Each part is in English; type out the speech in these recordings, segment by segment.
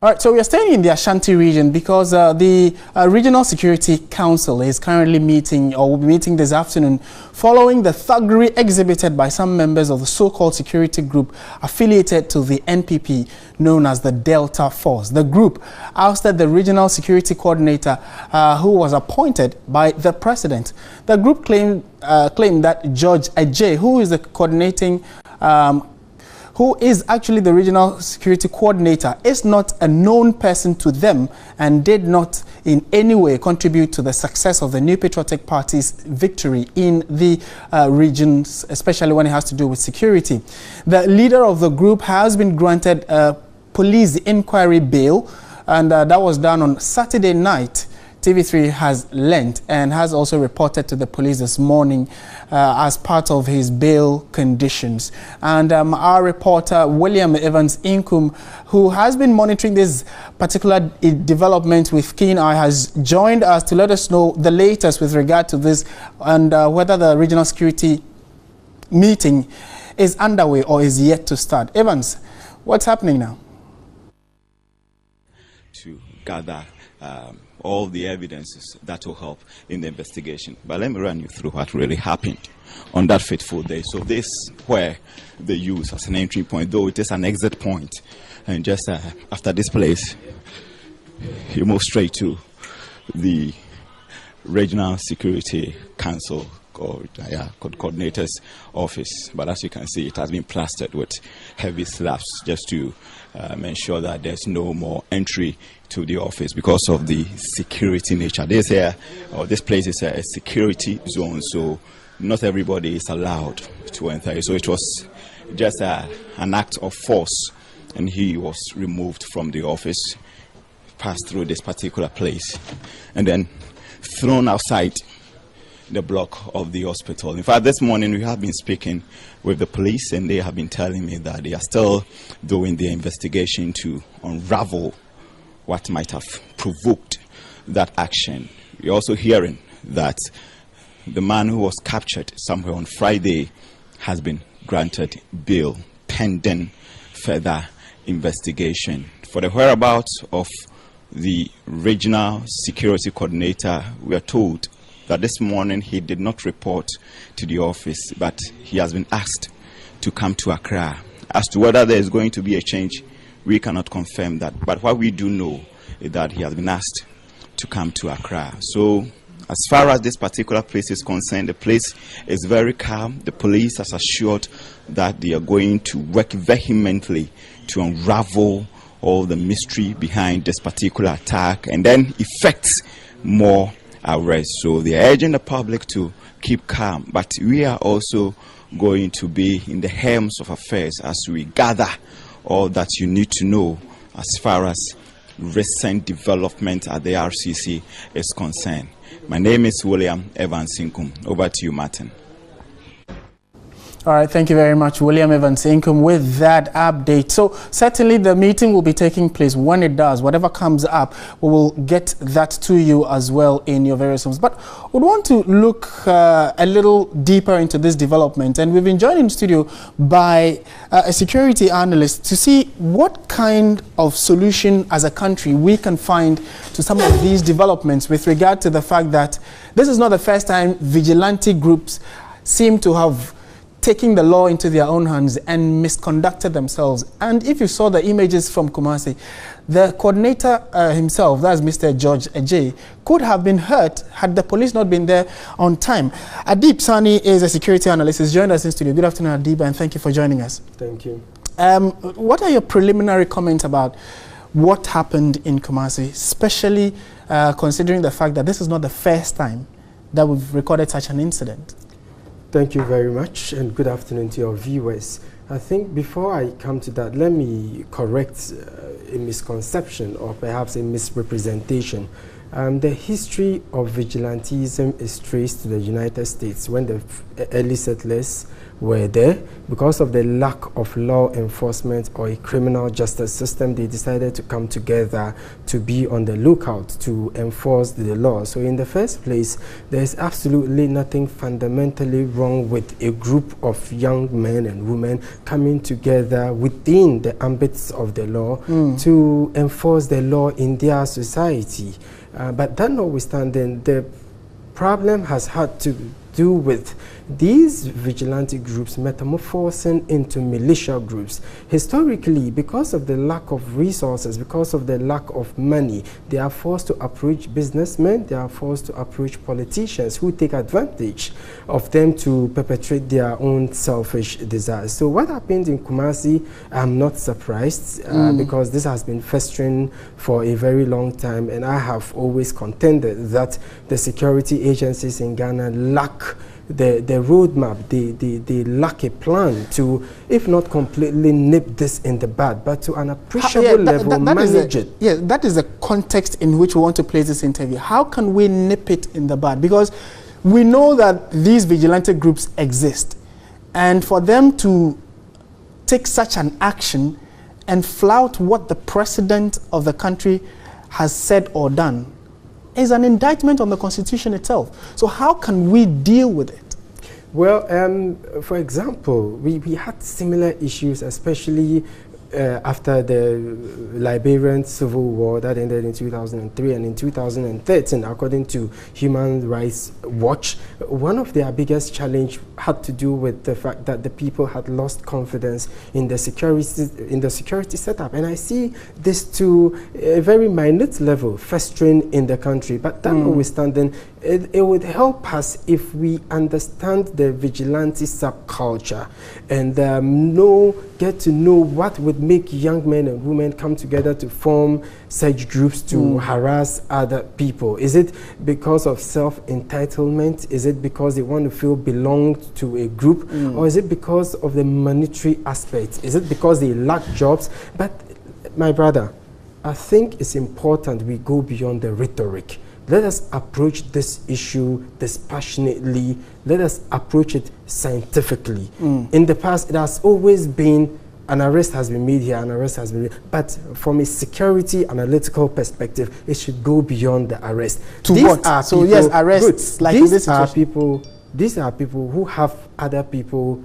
All right, so we are staying in the Ashanti region because the Regional Security Council is currently meeting, or will be meeting this afternoon, following the thuggery exhibited by some members of the so-called security group affiliated to the NPP, known as the Delta Force. The group ousted the Regional Security Coordinator, who was appointed by the President. The group claimed that George Ajay, who is the coordinating who is actually the Regional Security Coordinator, is not a known person to them and did not in any way contribute to the success of the New Patriotic Party's victory in the regions, especially when it has to do with security. The leader of the group has been granted a police inquiry bail, and that was done on Saturday night. TV3 has learnt and has also reported to the police this morning as part of his bail conditions. And our reporter, William Evans Inkum, who has been monitoring this particular development with keen eye, has joined us to let us know the latest with regard to this and whether the regional security meeting is underway or is yet to start. Evans, what's happening now? To gather all the evidences that will help in the investigation. But let me run you through what really happened on that fateful day. So this where they use as an entry point, though it is an exit point. And just after this place, you move straight to the Regional Security Council coordinator's office. But as you can see, it has been plastered with heavy slabs just to ensure that there's no more entry to the office because of the security nature. This place is a security zone, so not everybody is allowed to enter. So it was just an act of force, and he was removed from the office, passed through this particular place, and then thrown outside the block of the hospital. In fact, this morning we have been speaking with the police, and they have been telling me that they are still doing their investigation to unravel what might have provoked that action. We're also hearing that the man who was captured somewhere on Friday has been granted bail pending further investigation. For the whereabouts of the Regional Security Coordinator, we are told that this morning he did not report to the office, but he has been asked to come to Accra. As to whether there is going to be a change, we cannot confirm that. But what we do know is that he has been asked to come to Accra. So as far as this particular place is concerned, the place is very calm. The police has assured that they are going to work vehemently to unravel all the mystery behind this particular attack and then effect more arrests. So they are urging the public to keep calm, but we are also going to be in the helms of affairs as we gather all that you need to know as far as recent development at the RCC is concerned. My name is William Evans Inkum. Over to you, Martin. All right, thank you very much, William Evans Inkum, with that update. So certainly the meeting will be taking place. When it does, whatever comes up, we will get that to you as well in your various homes. But we want to look a little deeper into this development, and we've been joined in the studio by a security analyst to see what kind of solution as a country we can find to some of these developments with regard to the fact that this is not the first time vigilante groups seem to have taking the law into their own hands and misconducted themselves. And if you saw the images from Kumasi, the coordinator himself, that's Mr. George Ajay, could have been hurt had the police not been there on time. Adib Saani is a security analyst. He's joined us in studio. Good afternoon, Adib, and thank you for joining us. Thank you. What are your preliminary comments about what happened in Kumasi, especially considering the fact that this is not the first time that we've recorded such an incident? Thank you very much, and good afternoon to your viewers. I think before I come to that, let me correct a misconception or perhaps a misrepresentation. The history of vigilantism is traced to the United States when the early settlers were there. Because of the lack of law enforcement or a criminal justice system, they decided to come together to be on the lookout to enforce the law. So in the first place, there is absolutely nothing fundamentally wrong with a group of young men and women coming together within the ambits of the law to enforce the law in their society. But that notwithstanding, the problem has had to do with these vigilante groups metamorphosing into militia groups. Historically, because of the lack of resources, because of the lack of money, they are forced to approach businessmen, they are forced to approach politicians who take advantage of them to perpetrate their own selfish desires. So what happened in Kumasi, I'm not surprised because this has been festering for a very long time, and I have always contended that the security agencies in Ghana lack the roadmap. They lack a plan to, if not completely nip this in the bud, but to an appreciable level manage it. Yeah, that is the context in which we want to place this interview. How can we nip it in the bud? Because we know that these vigilante groups exist, and for them to take such an action and flout what the president of the country has said or done is an indictment on the Constitution itself. So how can we deal with it? Well, for example, we had similar issues, especially after the Liberian Civil War that ended in 2003, and in 2013, according to Human Rights Watch, one of their biggest challenge had to do with the fact that the people had lost confidence in the security setup. And I see this to a very minute level festering in the country. But that notwithstanding, it would help us if we understand the vigilante subculture and get to know what would make young men and women come together to form such groups to harass other people. Is it because of self-entitlement? Is it because they want to feel belonged to a group? Or is it because of the monetary aspect? Is it because they lack jobs? But my brother, I think it's important we go beyond the rhetoric. Let us approach this issue dispassionately. Let us approach it scientifically. In the past, it has always been an arrest has been made here, an arrest has been made. But from a security analytical perspective, it should go beyond the arrest. So yes, arrests. Like these are people who have other people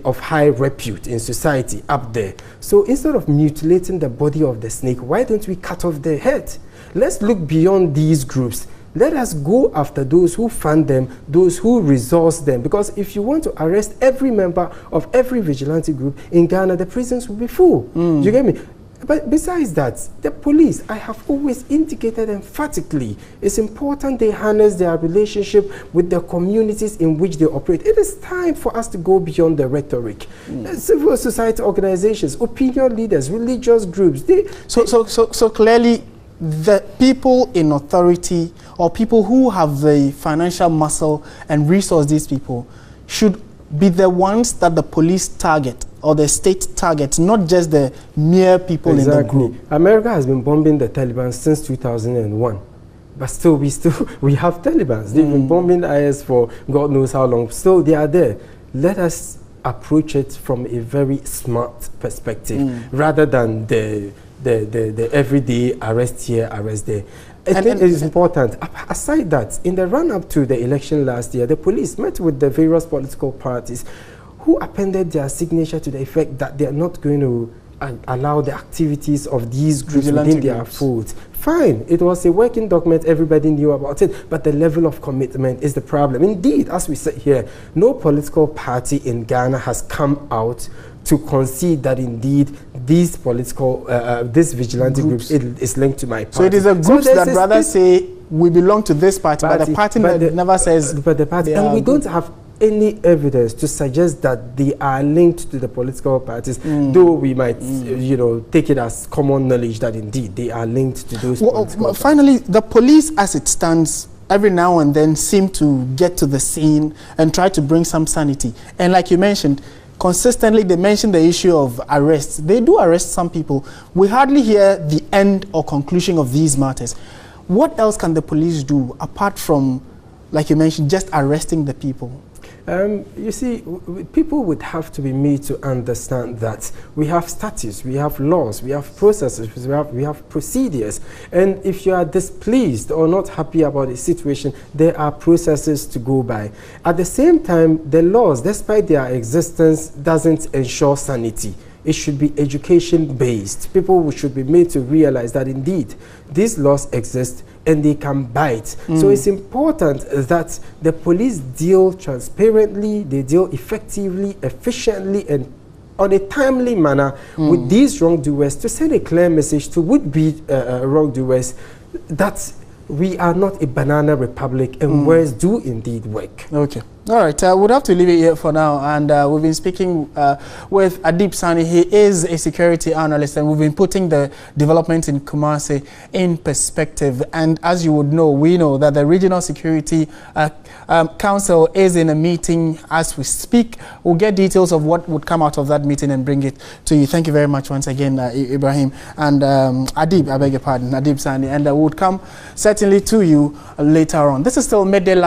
of high repute in society up there. So instead of mutilating the body of the snake, why don't we cut off their head? Let's look beyond these groups. Let us go after those who fund them, those who resource them. Because if you want to arrest every member of every vigilante group in Ghana, the prisons will be full. You get me? But besides that, the police, I have always indicated emphatically, it's important they harness their relationship with the communities in which they operate. It is time for us to go beyond the rhetoric. Civil society organizations, opinion leaders, religious groups. So clearly, the people in authority or people who have the financial muscle and resource these people should be the ones that the police target or the state targets, not just the mere people in the group. America has been bombing the Taliban since 2001. But still, we have Talibans. They've been bombing IS for God knows how long. Still, they are there. Let us approach it from a very smart perspective rather than the everyday arrest here, arrest there. I think it is important. Aside that, in the run-up to the election last year, the police met with the various political parties who appended their signature to the effect that they are not going to allow the activities of these groups within their folds. Fine, it was a working document, everybody knew about it, but the level of commitment is the problem. Indeed, as we sit here, no political party in Ghana has come out to concede that indeed these political, this vigilante groups is linked to my party. So it is a group that rather say we belong to this party, but the party never says. But the party, and we don't have any evidence to suggest that they are linked to the political parties, though we might, take it as common knowledge that indeed they are linked to those political parties. Finally, the police as it stands every now and then seem to get to the scene and try to bring some sanity. And like you mentioned, consistently they mention the issue of arrests. They do arrest some people. We hardly hear the end or conclusion of these matters. What else can the police do apart from, like you mentioned, just arresting the people? You see, people would have to be made to understand that we have statutes, we have laws, we have processes, we have procedures. And if you are displeased or not happy about a situation, there are processes to go by. At the same time, the laws, despite their existence, doesn't ensure sanity. It should be education-based. People should be made to realize that indeed these laws exist and they can bite. So it's important that the police deal transparently, they deal effectively, efficiently, and on a timely manner with these wrongdoers to send a clear message to would-be wrongdoers that we are not a banana republic and words do indeed work. Okay. All right, we'll have to leave it here for now. And we've been speaking with Adib Saani. He is a security analyst, and we've been putting the development in Kumasi in perspective. And as you would know, we know that the Regional Security Council is in a meeting as we speak. We'll get details of what would come out of that meeting and bring it to you. Thank you very much once again, Ibrahim. And Adib, I beg your pardon, Adib Saani. And we'll come certainly to you later on. This is still Midday Live.